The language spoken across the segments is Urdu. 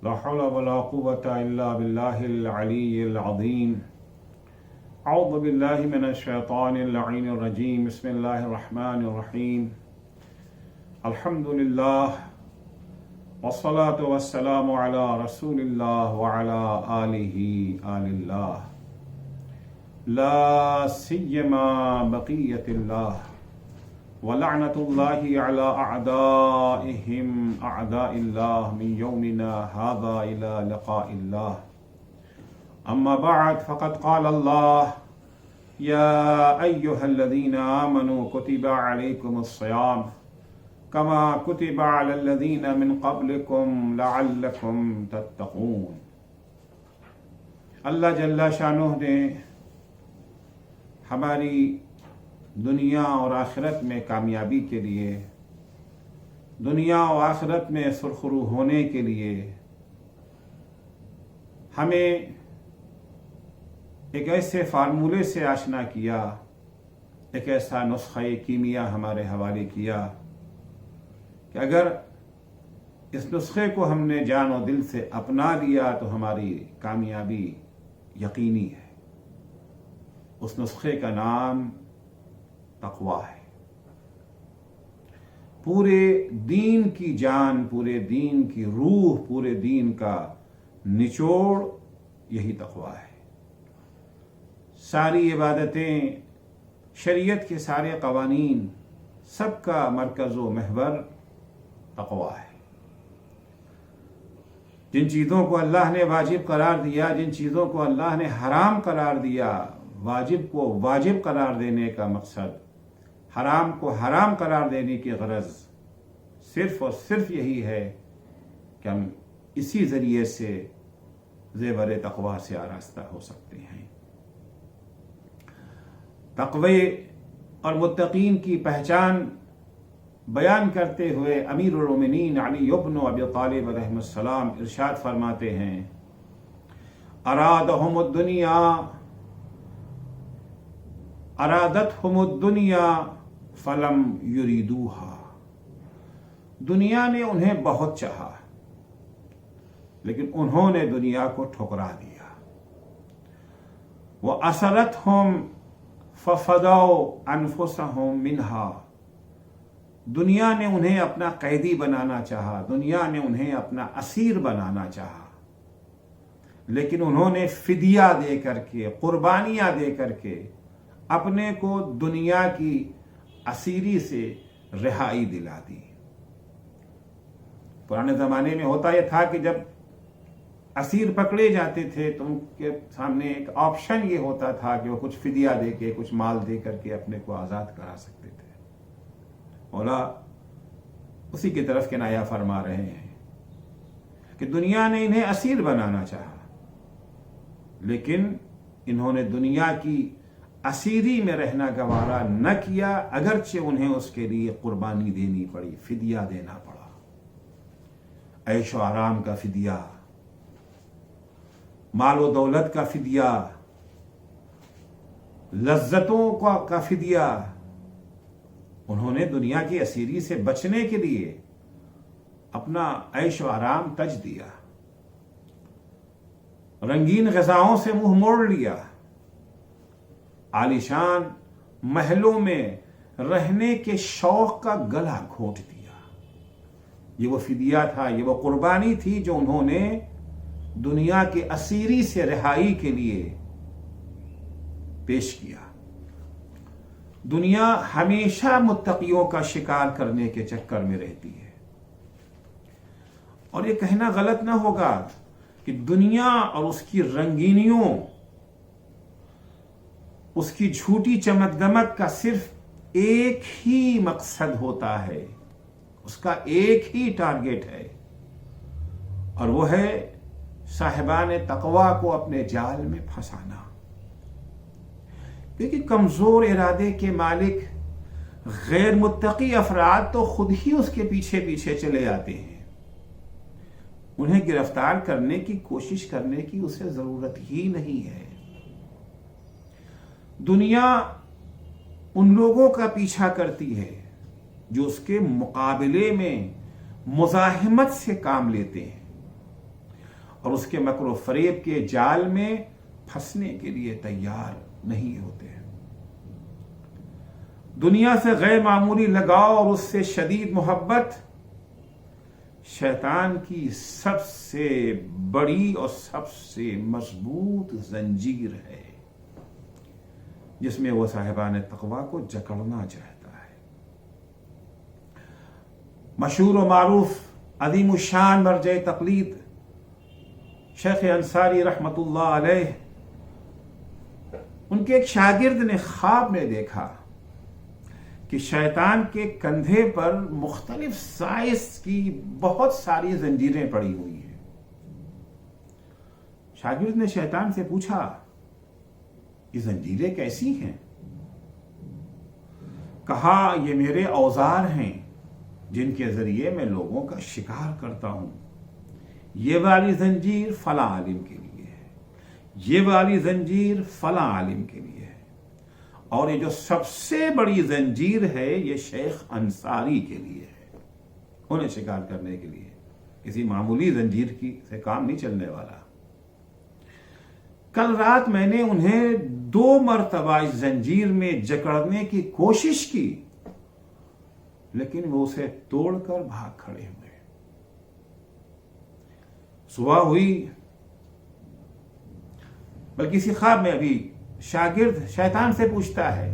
لا حول ولا قوة إلا بالله العلي العظيم. أعوذ بالله من الشيطان اللعين الرجيم. بسم الله الرحمن الرحيم. الحمد لله والصلاة والسلام على رسول الله وعلى آل الله لا سيما بقية الله ولعنة الله على أعدائهم أعداء الله من يومنا هذا إلى لقاء الله. أما بعد فقد قال الله يا أيها الذين آمنوا كتب عليكم الصيام كما كتب على الذين من قبلكم لعلكم تتقون. اللہ جل شانہ نے ہماری دنیا اور آخرت میں کامیابی کے لیے، دنیا اور آخرت میں سرخرو ہونے کے لیے ہمیں ایک ایسے فارمولے سے آشنا کیا، ایک ایسا نسخہ کیمیا ہمارے حوالے کیا کہ اگر اس نسخے کو ہم نے جان و دل سے اپنا لیا تو ہماری کامیابی یقینی ہے۔ اس نسخے کا نام تقویٰ ہے۔ پورے دین کی جان، پورے دین کی روح، پورے دین کا نچوڑ یہی تقویٰ ہے۔ ساری عبادتیں، شریعت کے سارے قوانین، سب کا مرکز و محور تقویٰ ہے۔ جن چیزوں کو اللہ نے واجب قرار دیا، جن چیزوں کو اللہ نے حرام قرار دیا، واجب کو واجب قرار دینے کا مقصد، حرام کو حرام قرار دینے کی غرض صرف اور صرف یہی ہے کہ ہم اسی ذریعے سے زیور تقویٰ سے آراستہ ہو سکتے ہیں۔ تقوی اور متقین کی پہچان بیان کرتے ہوئے امیر المومنین علی ابن ابی طالب علیہ السلام ارشاد فرماتے ہیں: ارادتہم الدنیا فلم یریدوہا۔ دنیا نے انہیں بہت چاہا لیکن انہوں نے دنیا کو ٹھکرا دیا۔ وَأَسَرَتْهُمْ فَفَدَوْا أَنفُسَهُمْ مِنْهَا۔ دنیا نے انہیں اپنا قیدی بنانا چاہا، دنیا نے انہیں اپنا اسیر بنانا چاہا، لیکن انہوں نے فدیہ دے کر کے، قربانیاں دے کر کے اپنے کو دنیا کی اسیری سے رہائی دلا دی۔ پرانے زمانے میں ہوتا یہ تھا کہ جب اسیر پکڑے جاتے تھے تو ان کے سامنے ایک آپشن یہ ہوتا تھا کہ وہ کچھ فدیہ دے کے، کچھ مال دے کر کے اپنے کو آزاد کرا سکتے تھے۔ مولا اسی کی طرف کنایا فرما رہے ہیں کہ دنیا نے انہیں اسیر بنانا چاہا لیکن انہوں نے دنیا کی اسیری میں رہنا گوارا نہ کیا، اگرچہ انہیں اس کے لیے قربانی دینی پڑی، فدیہ دینا پڑا۔ عیش و آرام کا فدیہ، مال و دولت کا فدیہ، لذتوں کا فدیہ۔ انہوں نے دنیا کی اسیری سے بچنے کے لیے اپنا عیش و آرام تج دیا، رنگین غذاؤں سے منہ موڑ لیا، عالیشان محلوں میں رہنے کے شوق کا گلا گھونٹ دیا۔ یہ وہ فدیہ تھا، یہ وہ قربانی تھی جو انہوں نے دنیا کے اسیری سے رہائی کے لیے پیش کیا۔ دنیا ہمیشہ متقیوں کا شکار کرنے کے چکر میں رہتی ہے، اور یہ کہنا غلط نہ ہوگا کہ دنیا اور اس کی رنگینیوں، اس کی جھوٹی چمک دمک کا صرف ایک ہی مقصد ہوتا ہے، اس کا ایک ہی ٹارگٹ ہے، اور وہ ہے صاحبان تقویٰ کو اپنے جال میں پھنسانا۔ کیونکہ کمزور ارادے کے مالک غیر متقی افراد تو خود ہی اس کے پیچھے پیچھے چلے آتے ہیں، انہیں گرفتار کرنے کی کوشش کرنے کی اسے ضرورت ہی نہیں ہے۔ دنیا ان لوگوں کا پیچھا کرتی ہے جو اس کے مقابلے میں مزاحمت سے کام لیتے ہیں، اور اس کے مکر و فریب کے جال میں پھنسنے کے لیے تیار نہیں ہوتے ہیں۔ دنیا سے غیر معمولی لگاؤ اور اس سے شدید محبت شیطان کی سب سے بڑی اور سب سے مضبوط زنجیر ہے، جس میں وہ صاحبان تقوی کو جکڑنا چاہتا ہے۔ مشہور و معروف عظیم الشان مرجع تقلید شیخ انصاری رحمت اللہ علیہ، ان کے ایک شاگرد نے خواب میں دیکھا کہ شیطان کے کندھے پر مختلف سائز کی بہت ساری زنجیریں پڑی ہوئی ہیں۔ شاگرد نے شیطان سے پوچھا، یہ زنجیریں کیسی ہیں؟ کہا، یہ میرے اوزار ہیں جن کے ذریعے میں لوگوں کا شکار کرتا ہوں۔ یہ والی زنجیر فلاں عالم کے لیے ہے، یہ والی زنجیر فلاں عالم کے لیے ہے، اور یہ جو سب سے بڑی زنجیر ہے یہ شیخ انصاری کے لیے ہے، انہیں شکار کرنے کے لیے۔ کسی معمولی زنجیر کی سے کام نہیں چلنے والا۔ کل رات میں نے انہیں 2 مرتبہ اس زنجیر میں جکڑنے کی کوشش کی، لیکن وہ اسے توڑ کر بھاگ کھڑے ہوئے۔ صبح ہوئی، بلکہ اسی خواب میں ابھی شاگرد شیطان سے پوچھتا ہے،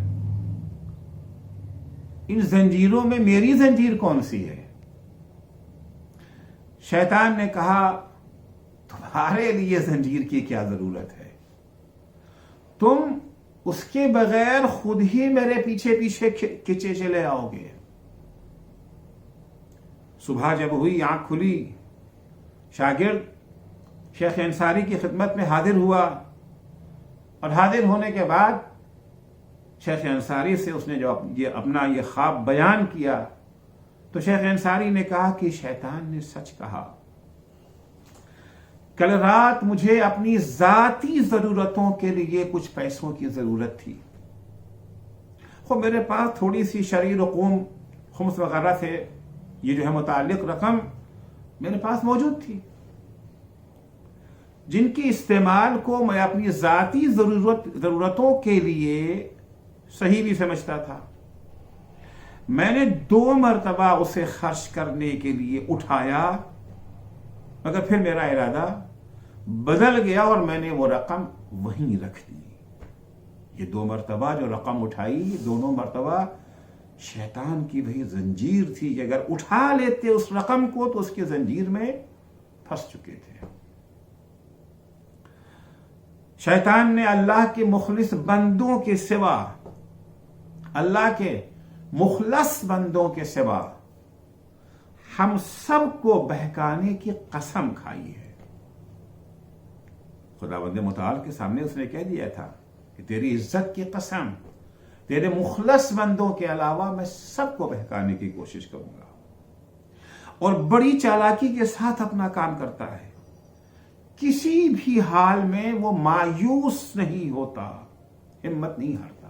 ان زنجیروں میں میری زنجیر کون سی ہے؟ شیطان نے کہا، تمہارے لیے زنجیر کی کیا ضرورت ہے؟ تم اس کے بغیر خود ہی میرے پیچھے پیچھے کھچے چلے آؤ گے۔ صبح جب ہوئی، آنکھ کھلی، شاگرد شیخ انصاری کی خدمت میں حاضر ہوا، اور حاضر ہونے کے بعد شیخ انصاری سے اس نے جو اپنا یہ خواب بیان کیا، تو شیخ انصاری نے کہا کہ شیطان نے سچ کہا۔ کل رات مجھے اپنی ذاتی ضرورتوں کے لیے کچھ پیسوں کی ضرورت تھی۔ خب میرے پاس تھوڑی سی شرعی رقوم، خمس وغیرہ سے یہ جو ہے متعلق رقم میرے پاس موجود تھی، جن کی استعمال کو میں اپنی ذاتی ضرورتوں کے لیے صحیح بھی سمجھتا تھا۔ میں نے 2 مرتبہ اسے خرچ کرنے کے لیے اٹھایا، مگر پھر میرا ارادہ بدل گیا اور میں نے وہ رقم وہیں رکھ دی۔ یہ 2 مرتبہ جو رقم اٹھائی، دونوں مرتبہ شیطان کی وہی زنجیر تھی کہ اگر اٹھا لیتے اس رقم کو تو اس کی زنجیر میں پھنس چکے تھے۔ شیطان نے اللہ کے مخلص بندوں کے سوا، اللہ کے مخلص بندوں کے سوا ہم سب کو بہکانے کی قسم کھائی ہے۔ خداوند متعال کے سامنے اس نے کہہ دیا تھا کہ تیری عزت کی قسم، تیرے مخلص بندوں کے علاوہ میں سب کو بہکانے کی کوشش کروں گا، اور بڑی چالاکی کے ساتھ اپنا کام کرتا ہے۔ کسی بھی حال میں وہ مایوس نہیں ہوتا، ہمت نہیں ہارتا۔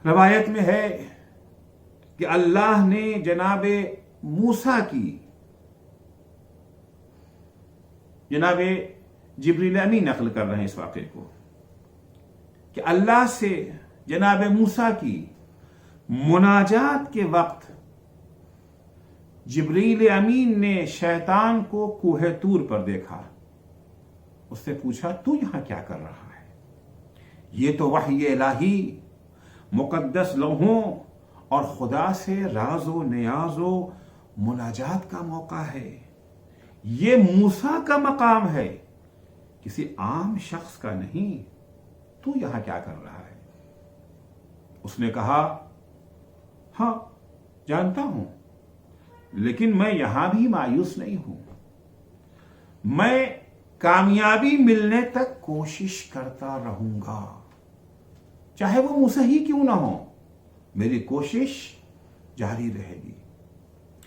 روایت میں ہے کہ اللہ نے جناب موسیٰ کی، جناب جبریل امین نقل کر رہے ہیں اس واقعے کو، کہ اللہ سے جناب موسیٰ کی مناجات کے وقت جبریل امین نے شیطان کو کوہ طور پر دیکھا۔ اس سے پوچھا، تو یہاں کیا کر رہا ہے؟ یہ تو وحی الہی، مقدس لوحوں اور خدا سے راز و نیاز و مناجات کا موقع ہے۔ یہ موسیٰ کا مقام ہے، کسی عام شخص کا نہیں۔ تو یہاں کیا کر رہا ہے؟ اس نے کہا، ہاں جانتا ہوں، لیکن میں یہاں بھی مایوس نہیں ہوں۔ میں کامیابی ملنے تک کوشش کرتا رہوں گا، چاہے وہ مجھ سے ہی کیوں نہ ہو، میری کوشش جاری رہے گی۔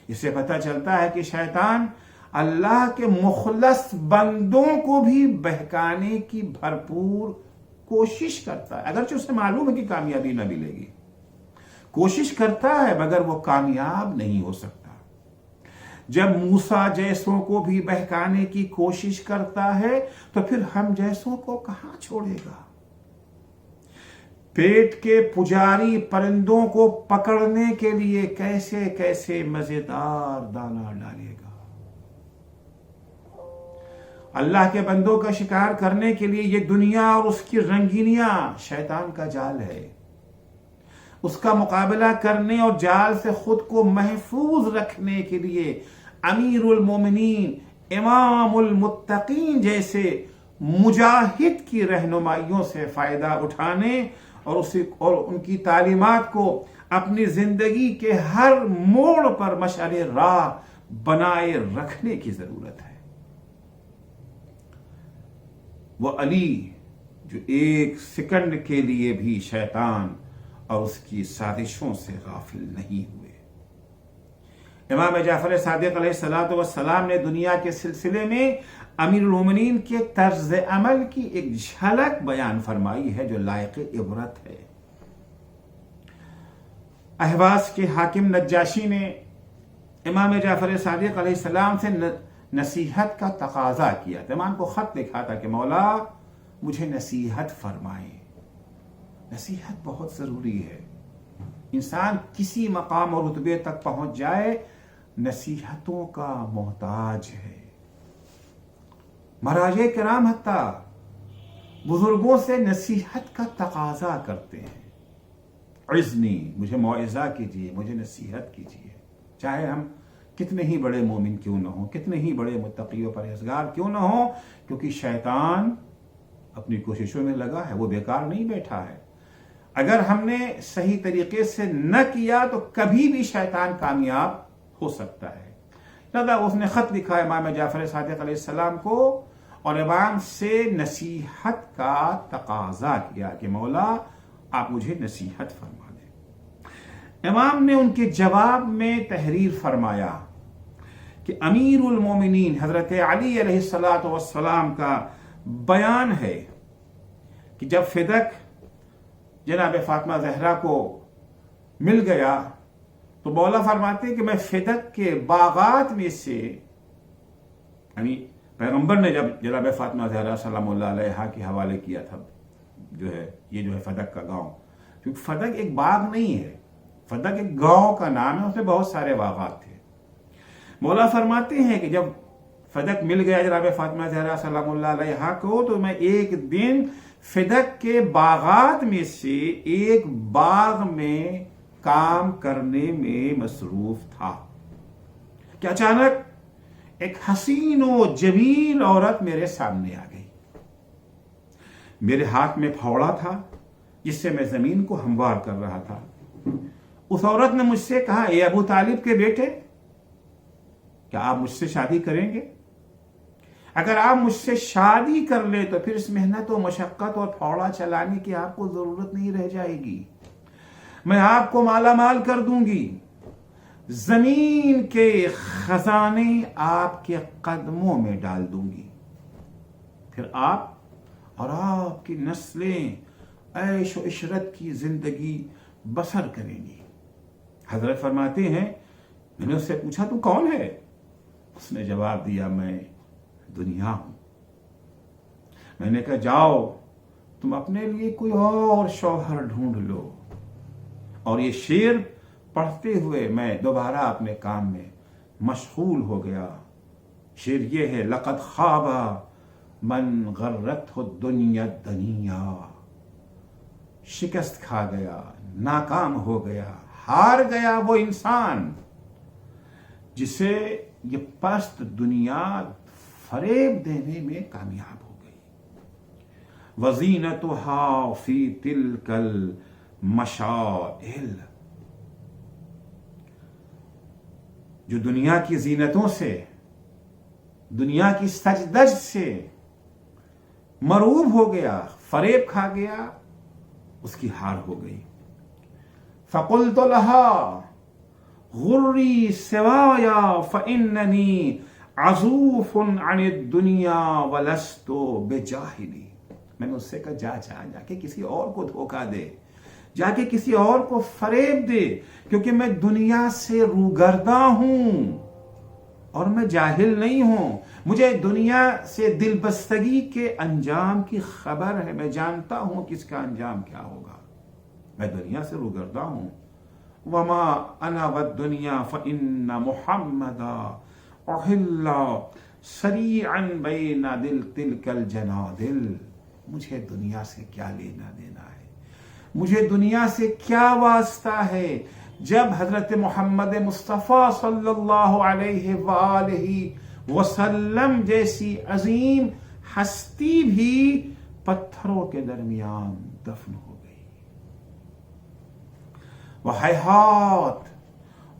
اس سے پتہ چلتا ہے کہ شیطان اللہ کے مخلص بندوں کو بھی بہکانے کی بھرپور کوشش کرتا ہے، اگرچہ اسے معلوم ہے کہ کامیابی نہ ملے گی۔ کوشش کرتا ہے مگر وہ کامیاب نہیں ہو سکتا۔ جب موسیٰ جیسوں کو بھی بہکانے کی کوشش کرتا ہے تو پھر ہم جیسوں کو کہاں چھوڑے گا؟ پیٹ کے پجاری پرندوں کو پکڑنے کے لیے کیسے کیسے مزیدار دانہ ڈالے گا۔ اللہ کے بندوں کا شکار کرنے کے لیے یہ دنیا اور اس کی رنگینیاں شیطان کا جال ہے۔ اس کا مقابلہ کرنے اور جال سے خود کو محفوظ رکھنے کے لیے امیر المومنین، امام المتقین جیسے مجاہد کی رہنمائیوں سے فائدہ اٹھانے اور ان کی تعلیمات کو اپنی زندگی کے ہر موڑ پر مشعل راہ بنائے رکھنے کی ضرورت ہے۔ وہ علی جو ایک سیکنڈ کے لیے بھی شیطان اور اس کی سازشوں سے غافل نہیں ہوئے۔ امام جعفر صادق علیہ السلام نے دنیا کے سلسلے میں امیر المومنین کے طرز عمل کی ایک جھلک بیان فرمائی ہے جو لائق عبرت ہے۔ اہواز کے حاکم نجاشی نے امام جعفر صادق علیہ السلام سے نصیحت کا تقاضا کیا تھا، امام کو خط لکھا تھا کہ مولا مجھے نصیحت فرمائیں۔ نصیحت بہت ضروری ہے۔ انسان کسی مقام اور رتبے تک پہنچ جائے نصیحتوں کا محتاج ہے۔ مراجع کرام حتیٰ بزرگوں سے نصیحت کا تقاضا کرتے ہیں۔ عزنی، مجھے موعظہ کیجیے، مجھے نصیحت کیجیے، چاہے ہم کتنے ہی بڑے مومن کیوں نہ ہوں، کتنے ہی بڑے متقی و پرہیزگار کیوں نہ ہوں، کیونکہ شیطان اپنی کوششوں میں لگا ہے، وہ بیکار نہیں بیٹھا ہے۔ اگر ہم نے صحیح طریقے سے نہ کیا تو کبھی بھی شیطان کامیاب ہو سکتا ہے۔ لہذا اس نے خط لکھا امام جعفر صادق علیہ السلام کو اور امام سے نصیحت کا تقاضا کیا کہ مولا آپ مجھے نصیحت فرما دیں۔ امام نے ان کے جواب میں تحریر فرمایا کہ امیر المومنین حضرت علی علیہ السلام کا بیان ہے کہ جب فدق جناب فاطمہ زہرا کو مل گیا تو مولا فرماتے ہیں کہ میں فدق کے باغات میں سے، یعنی پیغمبر نے جب جناب فاطمہ زہرا سلام اللہ علیہا کے حوالے کیا تھا یہ فدق کا گاؤں، کیونکہ فدق ایک باغ نہیں ہے، فدق ایک گاؤں کا نام ہے، اس میں بہت سارے باغات تھے۔ مولا فرماتے ہیں کہ جب فدق مل گیا جناب فاطمہ زہرا سلام اللہ علیہا کو تو میں ایک دن فدق کے باغات میں سے ایک باغ میں کام کرنے میں مصروف تھا کہ اچانک ایک حسین و جمیل عورت میرے سامنے آ گئی۔ میرے ہاتھ میں پھاوڑا تھا جس سے میں زمین کو ہموار کر رہا تھا۔ اس عورت نے مجھ سے کہا، اے ابو طالب کے بیٹے، کیا آپ مجھ سے شادی کریں گے؟ اگر آپ مجھ سے شادی کر لیں تو پھر اس محنت و مشقت اور پھاوڑا چلانے کی آپ کو ضرورت نہیں رہ جائے گی، میں آپ کو مالا مال کر دوں گی، زمین کے خزانے آپ کے قدموں میں ڈال دوں گی، پھر آپ اور آپ کی نسلیں عیش و عشرت کی زندگی بسر کریں گی۔ حضرت فرماتے ہیں میں نے اس سے پوچھا تو کون ہے؟ اس نے جواب دیا میں دنیا ہوں۔ میں نے کہا جاؤ تم اپنے لیے کوئی اور شوہر ڈھونڈ لو۔ اور یہ شعر پڑھتے ہوئے میں دوبارہ اپنے کام میں مشغول ہو گیا۔ شعر یہ ہے، لقد خواب من غرته الدنیا الدنیا، شکست کھا گیا، ناکام ہو گیا، ہار گیا وہ انسان جسے یہ پست دنیا فریب دینے میں کامیاب ہو گئی۔ وزینتها فی تلک المشاعل، جو دنیا کی زینتوں سے، دنیا کی سجدج سے مروب ہو گیا، فریب کھا گیا، اس کی ہار ہو گئی۔ فقلت لها غری سوایا فاننی عزوف عن الدنیا ولست بجاہلی، میں نے اس سے کہا جا کے کسی اور کو دھوکہ دے، جا کے کسی اور کو فریب دے، کیونکہ میں دنیا سے روگرداں ہوں، اور میں جاہل نہیں ہوں. مجھے دنیا سے دل بستگی کے انجام کی خبر ہے. میں جانتا ہوں کہ اس کا انجام کیا ہوگا. میں دنیا سے روگردہ ہوں. وما انا والدنیا فإن محمدا احل سریعا بین دل تلک الجنادل. مجھے دنیا سے کیا لینا دینا ہے, مجھے دنیا سے کیا واسطہ ہے جب حضرت محمد مصطفیٰ صلی اللہ علیہ وآلہ وسلم جیسی عظیم ہستی بھی پتھروں کے درمیان دفن ہو گئی. وہیہات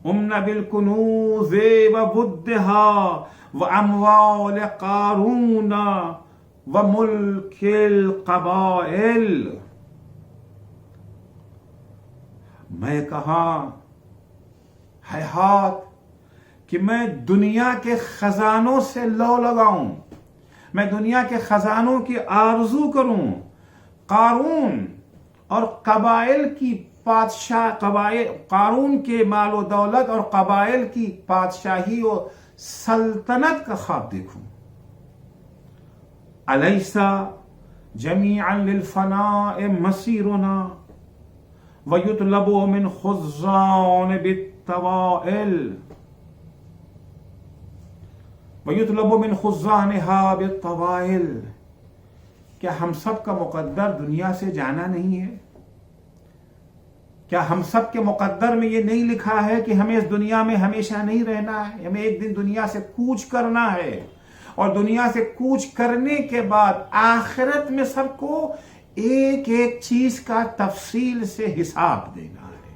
امن بالکنوز وودھا واموال قارون وملک القبائل. میں کہا ہیہات کہ میں دنیا کے خزانوں سے لو لگاؤں, میں دنیا کے خزانوں کی آرزو کروں. قارون اور قبائل کی قارون کے مال و دولت اور قبائل کی بادشاہی و سلطنت کا خواب دیکھوں. الیس جمیعا للفناء مسیرنا وَيُطْلَبُ مِنْ خُزَّانِ بِالطَّوَائِلِ وَيُطْلَبُ مِنْ خُزَّانِهَا بِالطَّوَائِلِ. کیا ہم سب کا مقدر دنیا سے جانا نہیں ہے؟ کیا ہم سب کے مقدر میں یہ نہیں لکھا ہے کہ ہمیں اس دنیا میں ہمیشہ نہیں رہنا ہے, ہمیں ایک دن دنیا سے کوچ کرنا ہے, اور دنیا سے کوچ کرنے کے بعد آخرت میں سب کو ایک ایک چیز کا تفصیل سے حساب دینا ہے.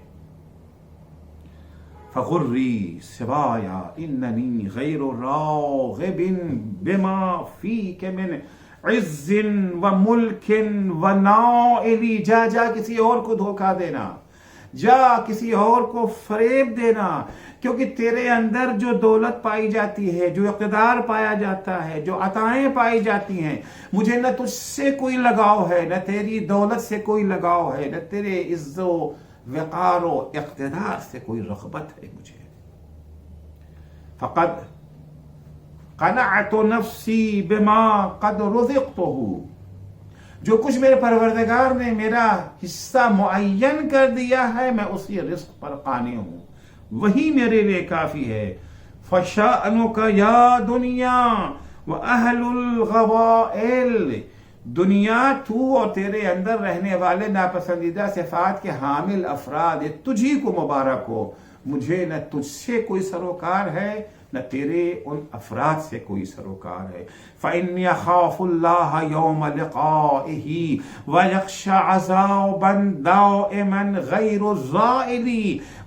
فغری سوایا اننی غیر راغب بما فیک من عز و ملک و نائل. جا کسی اور کو دھوکہ دینا, جا کسی اور کو فریب دینا, کیونکہ تیرے اندر جو دولت پائی جاتی ہے, جو اقتدار پایا جاتا ہے, جو عطائیں پائی جاتی ہیں, مجھے نہ تجھ سے کوئی لگاؤ ہے, نہ تیری دولت سے کوئی لگاؤ ہے, نہ تیرے عز و وقار و اقتدار سے کوئی رغبت ہے مجھے. فقد قنعت نفسی بما قد رزقته. جو کچھ میرے پروردگار نے میرا حصہ معین کر دیا ہے, میں اسی رزق پر قانع ہوں, وہی میرے لیے کافی ہے. فَشَأْنُكَ يَا دُنْيَا وَأَهْلُ الْغَوَائِلِ. دنیا تو اور تیرے اندر رہنے والے ناپسندیدہ صفات کے حامل افراد, تجھی کو مبارک ہو. مجھے نہ تجھ سے کوئی سروکار ہے, نہ تیرے ان افراد سے کوئی سروکار ہے. فَإِنِّي أَخَافُ اللَّهَ يَوْمَ لِقَائِهِ وَيَخْشَى عَذَابًا دَائِمًا غَيْرَ زَائِلِ.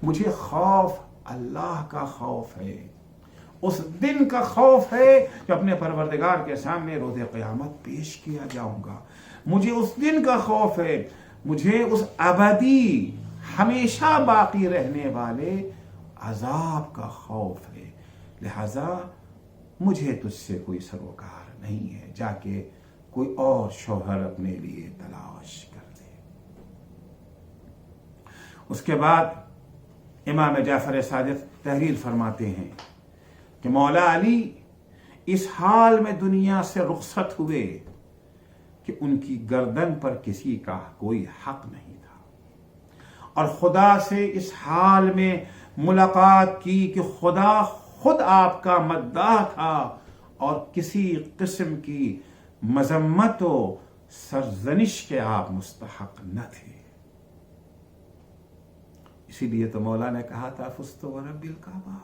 مجھے خوف اللہ کا خوف ہے, اس دن کا خوف ہے کہ اپنے پروردگار کے سامنے روز قیامت پیش کیا جاؤں گا. مجھے اس دن کا خوف ہے, مجھے اس ابدی ہمیشہ باقی رہنے والے عذاب کا خوف ہے. لہذا مجھے تجھ سے کوئی سروکار نہیں ہے, جا کے کوئی اور شوہر اپنے لیے تلاش کر لے. اس کے بعد امام جعفر صادق تحریر فرماتے ہیں کہ مولا علی اس حال میں دنیا سے رخصت ہوئے کہ ان کی گردن پر کسی کا کوئی حق نہیں تھا, اور خدا سے اس حال میں ملاقات کی کہ خدا خود آپ کا مداح تھا اور کسی قسم کی مذمت و سرزنش کے آپ مستحق نہ تھے. اسی لیے تو مولا نے کہا تھا فزت ورب الکعبہ,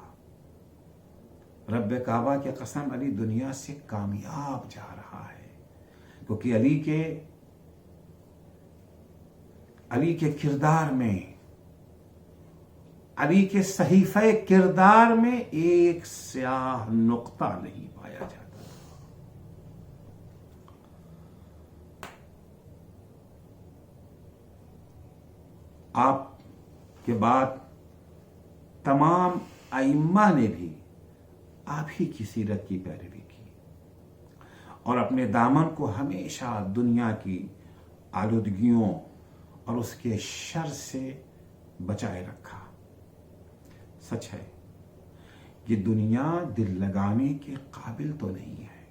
رب کعبہ کی قسم علی دنیا سے کامیاب جا رہا ہے, کیونکہ علی کے کردار میں, علی کے صحیفہ کردار میں ایک سیاہ نقطہ نہیں پایا جاتا. آپ کے بعد تمام ائمہ نے بھی آپ ہی کی سیرت کی پیروی کی اور اپنے دامن کو ہمیشہ دنیا کی آلودگیوں اور اس کے شر سے بچائے رکھا. سچ ہے یہ دنیا دل لگانے کے قابل تو نہیں ہے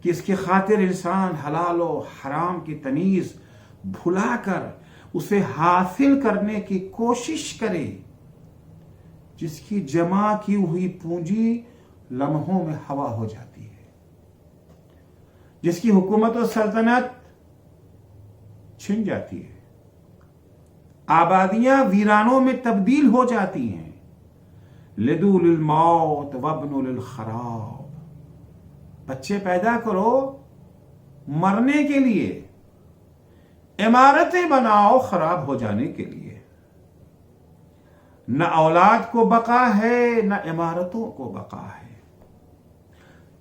کہ اس کی خاطر انسان حلال و حرام کی تمیز بھلا کر اسے حاصل کرنے کی کوشش کرے، جس کی جمع کی ہوئی پونجی لمحوں میں ہوا ہو جاتی ہے، جس کی حکومت و سلطنت چھن جاتی ہے، آبادیاں ویرانوں میں تبدیل ہو جاتی ہیں۔ لدوا للموت وابنوا للخراب، بچے پیدا کرو مرنے کے لیے، عمارتیں بناؤ خراب ہو جانے کے لیے۔ نہ اولاد کو بقا ہے نہ عمارتوں کو بقا ہے۔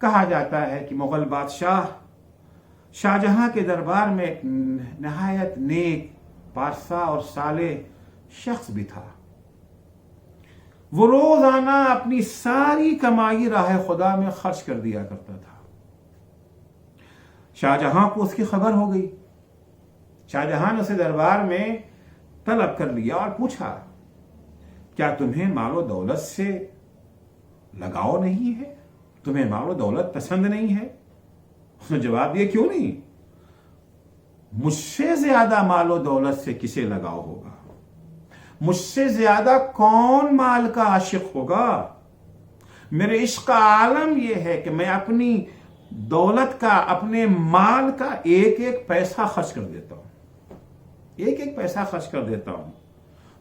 کہا جاتا ہے کہ مغل بادشاہ شاہ جہاں کے دربار میں ایک نہایت نیک، پارسا اور صالح شخص بھی تھا۔ وہ روزانہ اپنی ساری کمائی راہ خدا میں خرچ کر دیا کرتا تھا۔ شاہ جہاں کو اس کی خبر ہو گئی۔ شاہ جہاں نے اسے دربار میں طلب کر لیا اور پوچھا، کیا تمہیں مال و دولت سے لگاؤ نہیں ہے؟ تمہیں مال و دولت پسند نہیں ہے؟ اس نے جواب دیا، کیوں نہیں؟ مجھ سے زیادہ مال و دولت سے کسے لگاؤ ہوگا؟ مجھ سے زیادہ کون مال کا عاشق ہوگا؟ میرے عشق کا عالم یہ ہے کہ میں اپنی دولت کا، اپنے مال کا ایک ایک پیسہ خرچ کر دیتا ہوں، ایک ایک پیسہ خرچ کر دیتا ہوں۔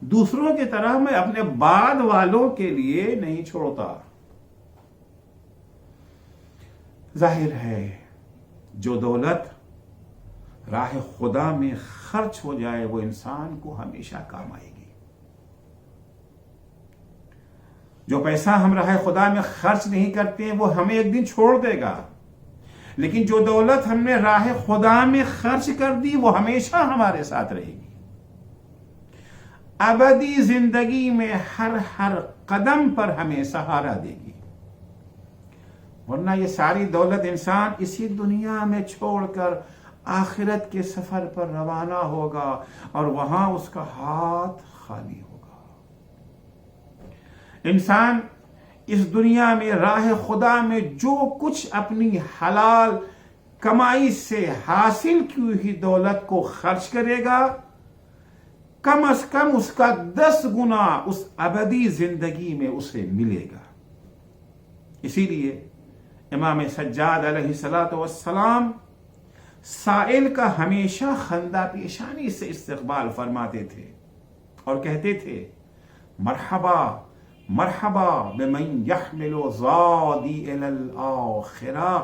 دوسروں کی طرح میں اپنے بعد والوں کے لیے نہیں چھوڑتا۔ ظاہر ہے جو دولت راہ خدا میں خرچ ہو جائے وہ انسان کو ہمیشہ کام آئے گی۔ جو پیسہ ہم راہ خدا میں خرچ نہیں کرتے ہیں وہ ہمیں ایک دن چھوڑ دے گا، لیکن جو دولت ہم نے راہ خدا میں خرچ کر دی وہ ہمیشہ ہمارے ساتھ رہے گی، ابدی زندگی میں ہر قدم پر ہمیں سہارا دے گی۔ ورنہ یہ ساری دولت انسان اسی دنیا میں چھوڑ کر آخرت کے سفر پر روانہ ہوگا اور وہاں اس کا ہاتھ خالی ہوگا۔ انسان اس دنیا میں راہ خدا میں جو کچھ اپنی حلال کمائی سے حاصل کی ہوئی دولت کو خرچ کرے گا، کم از کم اس کا 10 گنا اس ابدی زندگی میں اسے ملے گا۔ اسی لیے امام سجاد علیہ السلام سائل کا ہمیشہ خندہ پیشانی سے استقبال فرماتے تھے اور کہتے تھے، مرحبا مرحبا بمن یحمل زادی الی الاخرہ،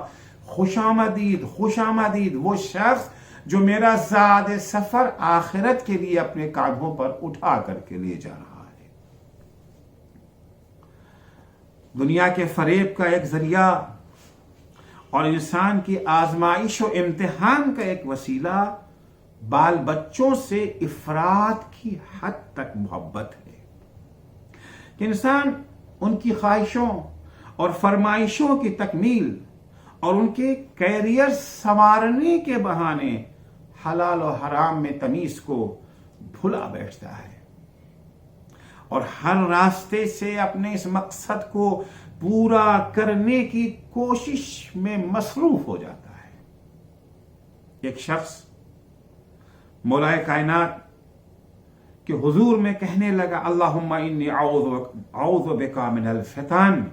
خوش آمدید خوش آمدید وہ شخص جو میرا زاد سفر آخرت کے لیے اپنے کاندھوں پر اٹھا کر کے لے جا رہا ہے۔ دنیا کے فریب کا ایک ذریعہ اور انسان کی آزمائش و امتحان کا ایک وسیلہ بال بچوں سے افراط کی حد تک محبت ہے کہ انسان ان کی خواہشوں اور فرمائشوں کی تکمیل اور ان کے کیریئر سنوارنے کے بہانے حلال و حرام میں تمیز کو بھلا بیٹھتا ہے اور ہر راستے سے اپنے اس مقصد کو پورا کرنے کی کوشش میں مصروف ہو جاتا ہے۔ ایک شخص مولا کائنات کے حضور میں کہنے لگا، اللہم انی اعوذ بکا من الفتن،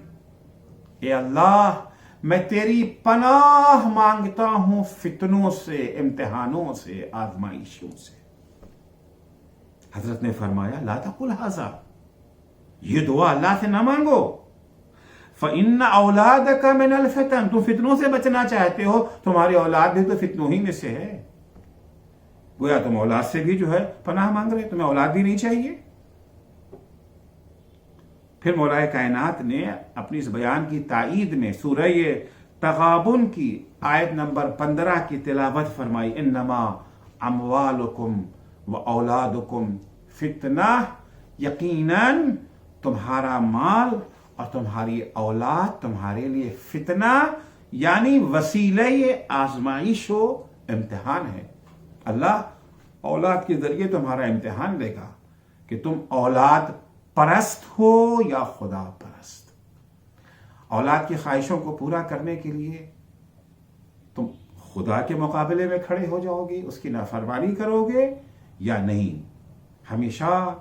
اے اللہ میں تیری پناہ مانگتا ہوں فتنوں سے، امتحانوں سے، آزمائشوں سے۔ حضرت نے فرمایا، لا تقل ھذا، یہ دعا اللہ سے نہ مانگو، فإن اولادک من الفتن، تم فتنوں سے بچنا چاہتے ہو، تمہاری اولاد بھی تو فتنوں ہی میں سے ہے۔ گویا تم اولاد سے بھی جو ہے پناہ مانگ رہے، تمہیں اولاد بھی نہیں چاہیے۔ پھر مولا کائنات نے اپنی اس بیان کی تائید میں سورہ تغابن کی آیت نمبر 15 کی تلاوت فرمائی، انما اموالکم و اولادکم فتنہ، یقیناً تمہارا مال اور تمہاری اولاد تمہارے لیے فتنہ یعنی وسیلہ آزمائش و امتحان ہے۔ اللہ اولاد کے ذریعے تمہارا امتحان لے گا کہ تم اولاد پرست ہو یا خدا پرست۔ اولاد کی خواہشوں کو پورا کرنے کے لیے تم خدا کے مقابلے میں کھڑے ہو جاؤ گے، اس کی نافرمانی کرو گے یا نہیں؟ ہمیشہ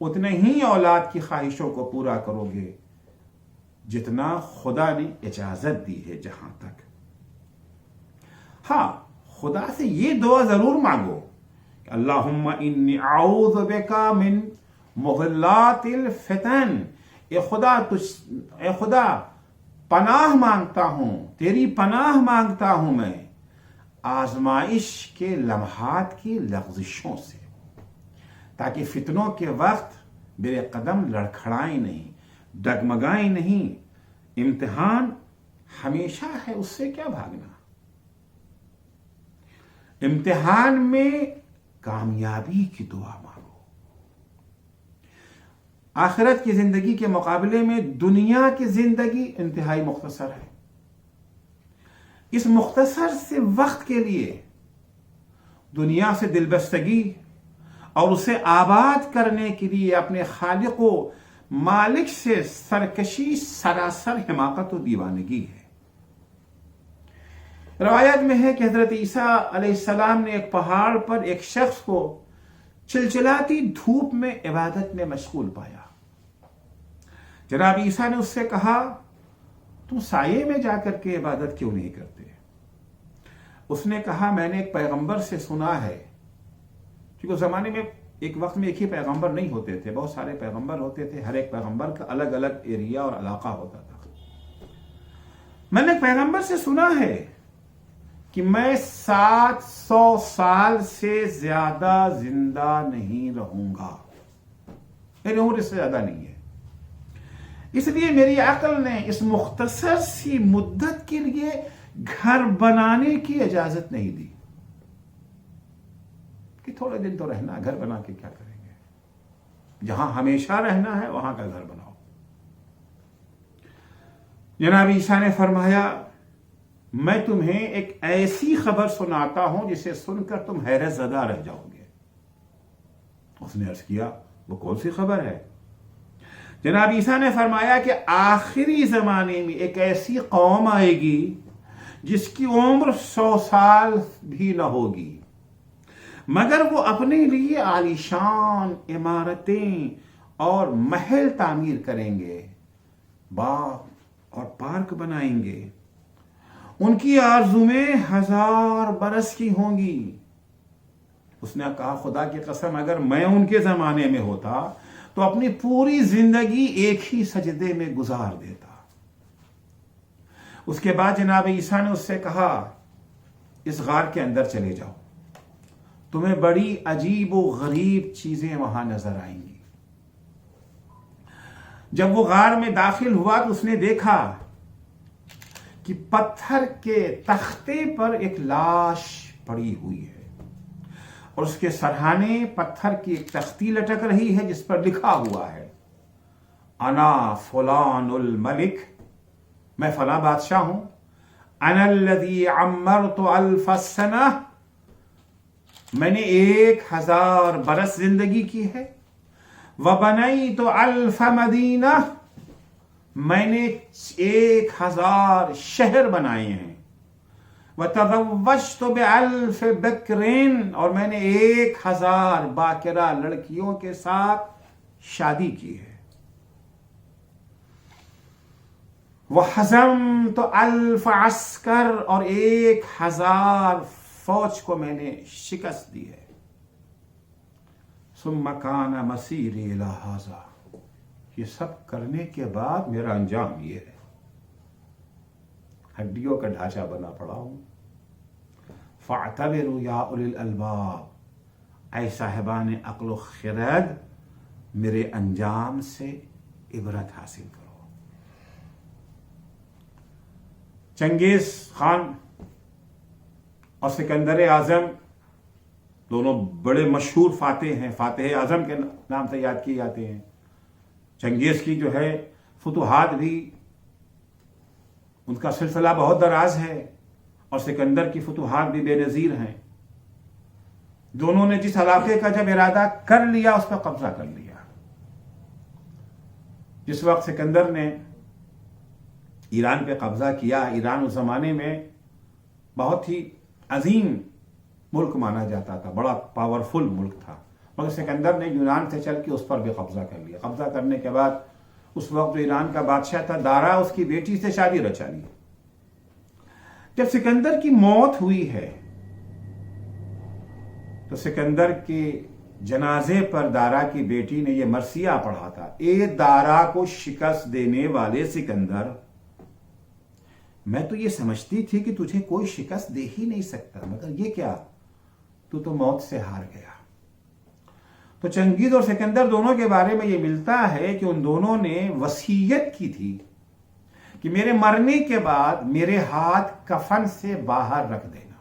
اتنے ہی اولاد کی خواہشوں کو پورا کرو گے جتنا خدا نے اجازت دی ہے جہاں تک۔ ہاں، خدا سے یہ دعا ضرور مانگو کہ اللہم انی اعوذ بک من مضلات الفتن، اے خدا پناہ مانگتا ہوں، تیری پناہ مانگتا ہوں میں آزمائش کے لمحات کی لغزشوں سے، تاکہ فتنوں کے وقت میرے قدم لڑکھڑائیں نہیں، ڈگمگائیں نہیں۔ امتحان ہمیشہ ہے، اس سے کیا بھاگنا؟ امتحان میں کامیابی کی دعا مانگو۔ آخرت کی زندگی کے مقابلے میں دنیا کی زندگی انتہائی مختصر ہے۔ اس مختصر سے وقت کے لیے دنیا سے دلبستگی اور اسے آباد کرنے کے لیے اپنے خالق و مالک سے سرکشی سراسر حماقت و دیوانگی ہے۔ روایت میں ہے کہ حضرت عیسیٰ علیہ السلام نے ایک پہاڑ پر ایک شخص کو چلچلاتی دھوپ میں عبادت میں مشغول پایا۔ جناب عیسیٰ نے اس سے کہا، تم سائے میں جا کر کے عبادت کیوں نہیں کرتے؟ اس نے کہا، میں نے ایک پیغمبر سے سنا ہے، کیونکہ اس زمانے میں ایک وقت میں ایک ہی پیغمبر نہیں ہوتے تھے، بہت سارے پیغمبر ہوتے تھے، ہر ایک پیغمبر کا الگ الگ ایریا اور علاقہ ہوتا تھا۔ میں نے ایک پیغمبر سے سنا ہے کہ میں 700 سال سے زیادہ زندہ نہیں رہوں گا، میری عمر اس سے زیادہ نہیں ہے، اس لیے میری عقل نے اس مختصر سی مدت کے لیے گھر بنانے کی اجازت نہیں دی کہ تھوڑے دن تو رہنا، گھر بنا کے کیا کریں گے؟ جہاں ہمیشہ رہنا ہے وہاں کا گھر بناؤ۔ جناب عیسیٰ نے فرمایا، میں تمہیں ایک ایسی خبر سناتا ہوں جسے سن کر تم حیرت زدہ رہ جاؤ گے۔ اس نے عرض کیا، وہ کون سی خبر ہے؟ جناب عیسیٰ نے فرمایا کہ آخری زمانے میں ایک ایسی قوم آئے گی جس کی عمر 100 سال بھی نہ ہوگی، مگر وہ اپنے لیے عالیشان عمارتیں اور محل تعمیر کریں گے، باغ اور پارک بنائیں گے، ان کی آرزویں 1000 برس کی ہوں گی۔ اس نے کہا، خدا کی قسم اگر میں ان کے زمانے میں ہوتا تو اپنی پوری زندگی ایک ہی سجدے میں گزار دیتا۔ اس کے بعد جناب عیسیٰ نے اس سے کہا، اس غار کے اندر چلے جاؤ، تمہیں بڑی عجیب و غریب چیزیں وہاں نظر آئیں گی۔ جب وہ غار میں داخل ہوا تو اس نے دیکھا کہ پتھر کے تختے پر ایک لاش پڑی ہوئی ہے، اور اس کے سرہانے پتھر کی ایک تختی لٹک رہی ہے جس پر لکھا ہوا ہے، انا فلان الملک، میں فلاں بادشاہ ہوں، انا الذی عمرت 1000 سنہ، میں نے 1000 برس زندگی کی ہے، وبنیت 1000 مدینہ، میں نے 1000 شہر بنائے ہیں، وتزوجت ب1000 بکرین، اور میں نے 1000 باکرہ لڑکیوں کے ساتھ شادی کی ہے، وہزمت 1000 عسکر، اور 1000 فوج کو میں نے شکست دی ہے، ثم کان مسیری الی ھذا، یہ سب کرنے کے بعد میرا انجام یہ ہے، ہڈیوں کا ڈھانچہ بنا پڑا ہوں۔ فاعتبروا یا اولی الالباب، اے صاحبان عقل و خرد، میرے انجام سے عبرت حاصل کرو۔ چنگیز خان اور سکندر اعظم دونوں بڑے مشہور فاتح ہیں، فاتح اعظم کے نام سے یاد کیے جاتے ہیں۔ چنگیز کی جو ہے فتوحات بھی ان کا سلسلہ بہت دراز ہے، اور سکندر کی فتوحات بھی بے نظیر ہیں۔ دونوں نے جس علاقے کا جب ارادہ کر لیا اس پر قبضہ کر لیا۔ جس وقت سکندر نے ایران پہ قبضہ کیا. ایران اس زمانے میں بہت ہی عظیم ملک مانا جاتا تھا, بڑا پاورفل ملک تھا, مگر سکندر نے یونان سے چل کے اس پر بھی قبضہ کر لیا. قبضہ کرنے کے بعد اس وقت جو ایران کا بادشاہ تھا دارا, اس کی بیٹی سے شادی رچا لی. جب سکندر کی موت ہوئی ہے تو سکندر کے جنازے پر دارا کی بیٹی نے یہ مرثیہ پڑھا تھا: اے دارا کو شکست دینے والے سکندر, میں تو یہ سمجھتی تھی کہ تجھے کوئی شکست دے ہی نہیں سکتا, مگر یہ کیا, تو موت سے ہار گیا. تو چنگیز اور سکندر دونوں کے بارے میں یہ ملتا ہے کہ ان دونوں نے وصیت کی تھی کہ میرے مرنے کے بعد میرے ہاتھ کفن سے باہر رکھ دینا,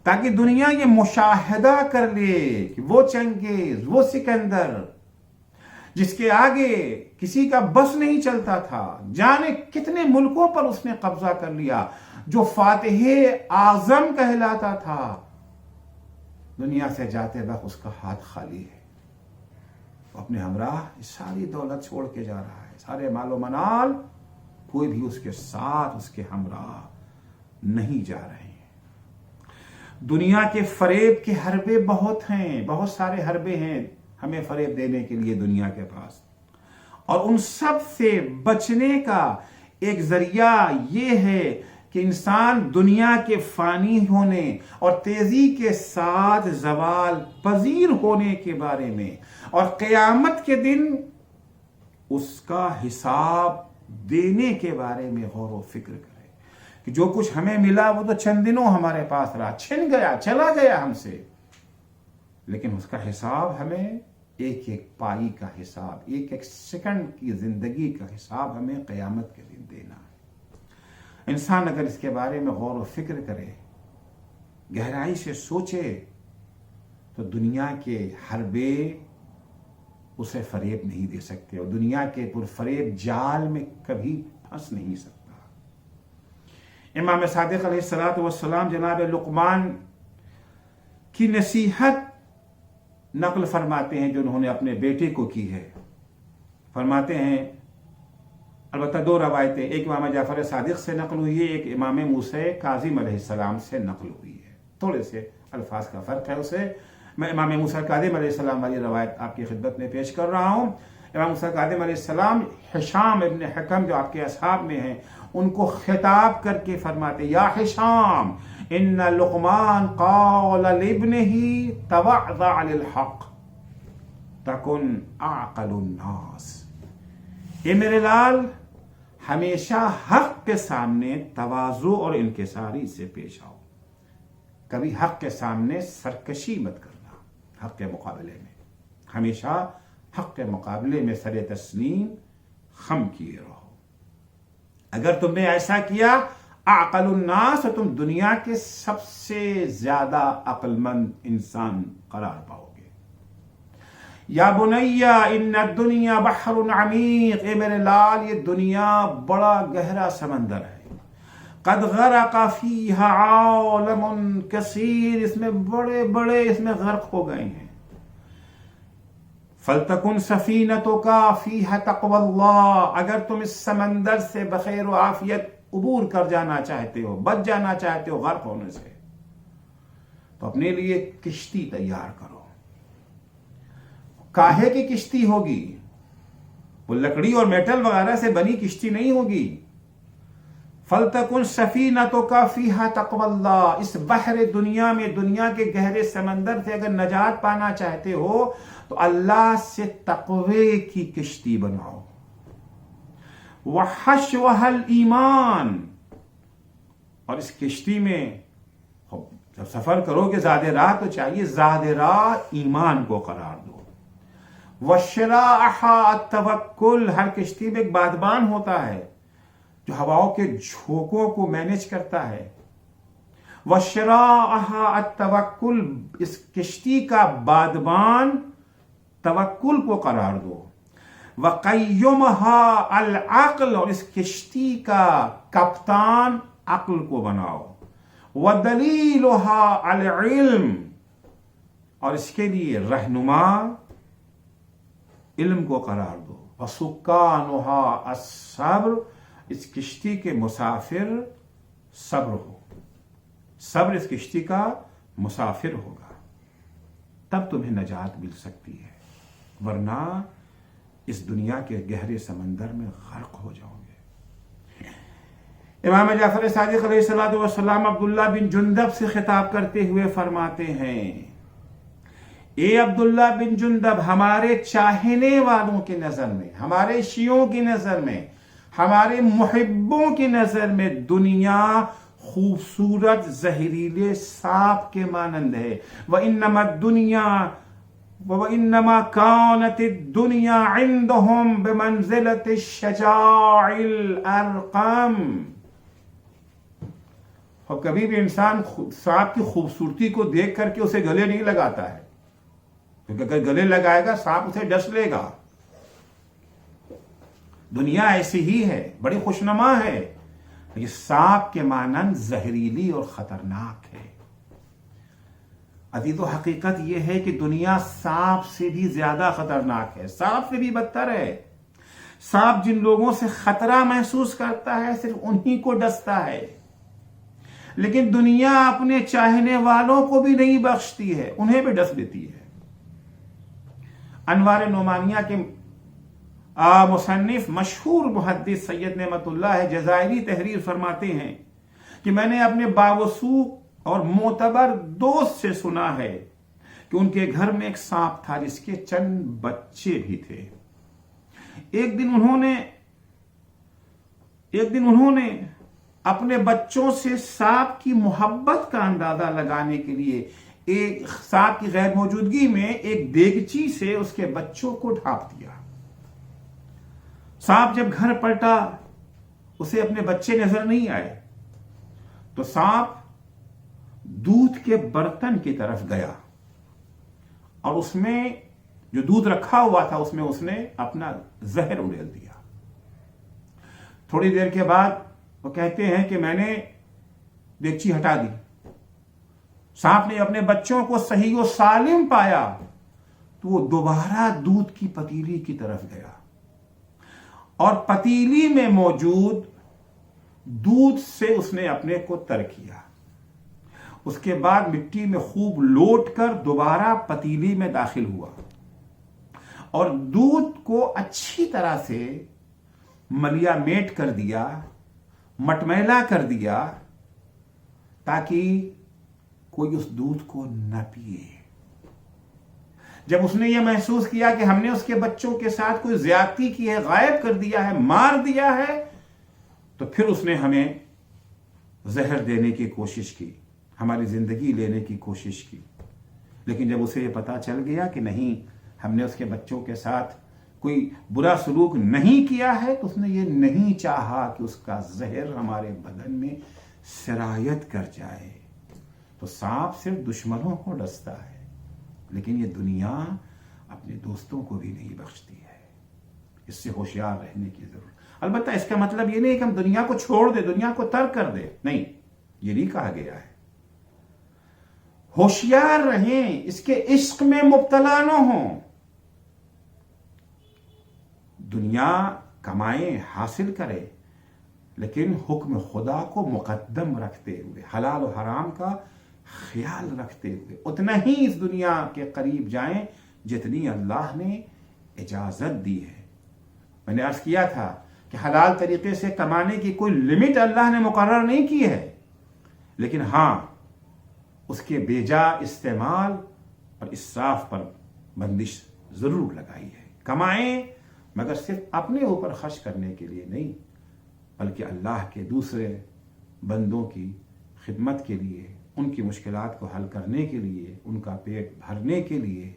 تاکہ دنیا یہ مشاہدہ کر لے کہ وہ چنگیز, وہ سکندر جس کے آگے کسی کا بس نہیں چلتا تھا, جانے کتنے ملکوں پر اس نے قبضہ کر لیا, جو فاتح اعظم کہلاتا تھا, دنیا سے جاتے وقت اس کا ہاتھ خالی ہے. وہ اپنے ہمراہ ساری دولت چھوڑ کے جا رہا ہے, سارے مال و منال, کوئی بھی اس کے ساتھ, اس کے ہمراہ نہیں جا رہے ہیں. دنیا کے فریب کے حربے بہت ہیں, بہت سارے حربے ہیں ہمیں فریب دینے کے لیے دنیا کے پاس, اور ان سب سے بچنے کا ایک ذریعہ یہ ہے کہ انسان دنیا کے فانی ہونے اور تیزی کے ساتھ زوال پذیر ہونے کے بارے میں اور قیامت کے دن اس کا حساب دینے کے بارے میں غور و فکر کرے کہ جو کچھ ہمیں ملا وہ تو چند دنوں ہمارے پاس رہا, چھن گیا, چلا گیا ہم سے, لیکن اس کا حساب ہمیں ایک ایک پائی کا حساب, ایک ایک سیکنڈ کی زندگی کا حساب ہمیں قیامت کے دن دینا ہے. انسان اگر اس کے بارے میں غور و فکر کرے, گہرائی سے سوچے, تو دنیا کے حربے اسے فریب نہیں دے سکتے, اور دنیا کے پرفریب جال میں کبھی پھنس نہیں سکتا. امام صادق علیہ السلام جناب لقمان کی نصیحت نقل فرماتے ہیں جو انہوں نے اپنے بیٹے کو کی ہے. فرماتے ہیں, البتہ دو روایتیں, ایک امام جعفر صادق سے نقل ہوئی ہے, ایک امام موسیٰ کاظم علیہ السلام سے نقل ہوئی ہے. تھوڑے سے الفاظ کا فرق ہے, اسے میں امام موسیٰ کاظم علیہ السلام والی روایت آپ کی خدمت میں پیش کر رہا ہوں. امام موسیٰ کاظم علیہ السلام ہشام ابن حکم جو آپ کے اصحاب میں ہیں ان کو خطاب کر کے فرماتے, یا ہشام ان لقمان قال لابنه تواضع للحق تکن اعقل الناس. اے میرے لال, ہمیشہ حق کے سامنے تواضع اور انکساری سے پیش آؤ, کبھی حق کے سامنے سرکشی مت کرنا. حق کے مقابلے میں ہمیشہ حق کے مقابلے میں سر تسلیم خم کیے رہو. اگر تم نے ایسا کیا, اعقل الناس, تو تم دنیا کے سب سے زیادہ عقل مند انسان قرار پاؤ گے. یا بنیا ان الدنیا بحر عمیق, اے میرے لال یہ دنیا بڑا گہرا سمندر ہے. قد غرق فیہا عالم کثیر, اس میں بڑے بڑے اس میں غرق ہو گئے ہیں. فلتکن سفینتک فیہا تقوی اللہ, اگر تم اس سمندر سے بخیر و عافیت عبور کر جانا چاہتے ہو, بچ جانا چاہتے ہو غرق ہونے سے, تو اپنے لیے کشتی تیار کرو. کاہے کی کشتی ہوگی, وہ لکڑی اور میٹل وغیرہ سے بنی کشتی نہیں ہوگی. فلتکن سفینتک فیہا تقوی اللہ, اس بحر دنیا میں, دنیا کے گہرے سمندر سے اگر نجات پانا چاہتے ہو تو اللہ سے تقوی کی کشتی بناؤ. وحشوها الایمان, اور اس کشتی میں جب سفر کرو گے زاد راہ تو چاہیے زاد راہ ایمان کو قرار دو. وشراعها التوکل, ہر کشتی میں ایک بادبان ہوتا ہے جو ہواؤں کے جھونکوں کو مینج کرتا ہے. وشراعها التوکل, اس کشتی کا بادبان توکل کو قرار دو. وقیمها العقل, اور اس کشتی کا کپتان عقل کو بناؤ. ودلیلها العلم, اور اس کے لیے رہنما علم کو قرار دو. وسکانها الصبر, اس کشتی کے مسافر صبر ہو، صبر اس کشتی کا مسافر ہوگا، تب تمہیں نجات مل سکتی ہے، ورنہ اس دنیا کے گہرے سمندر میں غرق ہو جاؤ گے۔ امام جعفر صادق علیہ السلام عبداللہ بن جندب سے خطاب کرتے ہوئے فرماتے ہیں، اے عبداللہ بن جندب، ہمارے چاہنے والوں کی نظر میں، ہمارے شیعوں کی نظر میں، ہمارے محبوں کی نظر میں دنیا خوبصورت زہریلے سانپ کے مانند ہے۔ وَإِنَّمَا كَانَتِ الدُّنْيَا عِنْدَهُمْ بِمَنْزِلَةِ الشَّجَاعِ الْأَرْقَمِ۔ اور کبھی بھی انسان سانپ کی خوبصورتی کو دیکھ کر کے اسے گلے نہیں لگاتا ہے، کیونکہ اگر گلے لگائے گا سانپ اسے ڈس لے گا۔ دنیا ایسی ہی ہے، بڑی خوشنما ہے، یہ سانپ کے مانند زہریلی اور خطرناک ہے۔ عزیز و حقیقت یہ ہے کہ دنیا سانپ سے بھی زیادہ خطرناک ہے، سانپ سے بھی بدتر ہے۔ سانپ جن لوگوں سے خطرہ محسوس کرتا ہے صرف انہی کو ڈستا ہے، لیکن دنیا اپنے چاہنے والوں کو بھی نہیں بخشتی ہے، انہیں بھی ڈس دیتی ہے۔ انوار نعمانیہ کے مصنف مشہور محدث سید نعمت اللہ جزائری تحریر فرماتے ہیں کہ میں نے اپنے باوثوق اور معتبر دوست سے سنا ہے کہ ان کے گھر میں ایک سانپ تھا جس کے چند بچے بھی تھے۔ ایک دن انہوں نے اپنے بچوں سے سانپ کی محبت کا اندازہ لگانے کے لیے ایک سانپ کی غیر موجودگی میں ایک دیگچی سے اس کے بچوں کو ڈھانپ دیا۔ سانپ جب گھر پلٹا اسے اپنے بچے نظر نہیں آئے تو سانپ دودھ کے برتن کی طرف گیا اور اس میں جو دودھ رکھا ہوا تھا اس میں اپنا زہر اڑیل دیا۔ تھوڑی دیر کے بعد وہ کہتے ہیں کہ میں نے دیگچی ہٹا دی، سانپ نے اپنے بچوں کو صحیح و سالم پایا تو وہ دوبارہ دودھ کی پتیلی کی طرف گیا اور پتیلی میں موجود دودھ سے اس نے اپنے کو تر کیا۔ اس کے بعد مٹی میں خوب لوٹ کر دوبارہ پتیلی میں داخل ہوا اور دودھ کو اچھی طرح سے ملیا میٹ کر دیا، مٹمیلا کر دیا تاکہ کوئی اس دودھ کو نہ پیے۔ جب اس نے یہ محسوس کیا کہ ہم نے اس کے بچوں کے ساتھ کوئی زیادتی کی ہے، غائب کر دیا ہے، مار دیا ہے، تو پھر اس نے ہمیں زہر دینے کی کوشش کی، ہماری زندگی لینے کی کوشش کی۔ لیکن جب اسے یہ پتا چل گیا کہ نہیں، ہم نے اس کے بچوں کے ساتھ کوئی برا سلوک نہیں کیا ہے، تو اس نے یہ نہیں چاہا کہ اس کا زہر ہمارے بدن میں سرایت کر جائے۔ تو سانپ صرف دشمنوں کو ڈستا ہے، لیکن یہ دنیا اپنے دوستوں کو بھی نہیں بخشتی ہے۔ اس سے ہوشیار رہنے کی ضرورت۔ البتہ اس کا مطلب یہ نہیں کہ ہم دنیا کو چھوڑ دیں، دنیا کو ترک کر دیں، نہیں، یہ نہیں کہا گیا ہے۔ ہوشیار رہیں، اس کے عشق میں مبتلا نہ ہوں۔ دنیا کمائیں، حاصل کرے، لیکن حکم خدا کو مقدم رکھتے ہوئے، حلال و حرام کا خیال رکھتے ہوئے اتنا ہی اس دنیا کے قریب جائیں جتنی اللہ نے اجازت دی ہے۔ میں نے عرض کیا تھا کہ حلال طریقے سے کمانے کی کوئی لمٹ اللہ نے مقرر نہیں کی ہے، لیکن ہاں اس کے بیجا استعمال اور اسراف پر بندش ضرور لگائی ہے۔ کمائیں مگر صرف اپنے اوپر خرچ کرنے کے لیے نہیں، بلکہ اللہ کے دوسرے بندوں کی خدمت کے لیے، ان کی مشکلات کو حل کرنے کے لیے، ان کا پیٹ بھرنے کے لیے،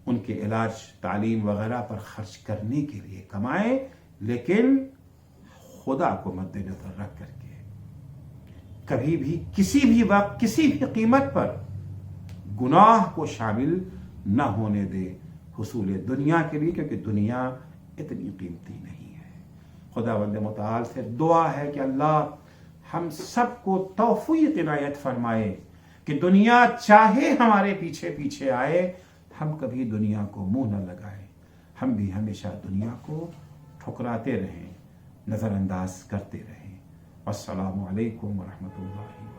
ان کے علاج، تعلیم وغیرہ پر خرچ کرنے کے لیے کمائیں، لیکن خدا کو مد نظر رکھ کر کے کبھی بھی کسی بھی وقت کسی بھی قیمت پر گناہ کو شامل نہ ہونے دے حصول دنیا کے لیے، کیونکہ دنیا اتنی قیمتی نہیں ہے۔ خداوند متعال سے دعا ہے کہ اللہ ہم سب کو توفیق عنایت فرمائے کہ دنیا چاہے ہمارے پیچھے پیچھے آئے، ہم کبھی دنیا کو منہ نہ لگائیں، ہم بھی ہمیشہ دنیا کو ٹھکراتے رہیں نظر انداز کرتے رہیں۔ السلام علیکم ورحمۃ اللہ۔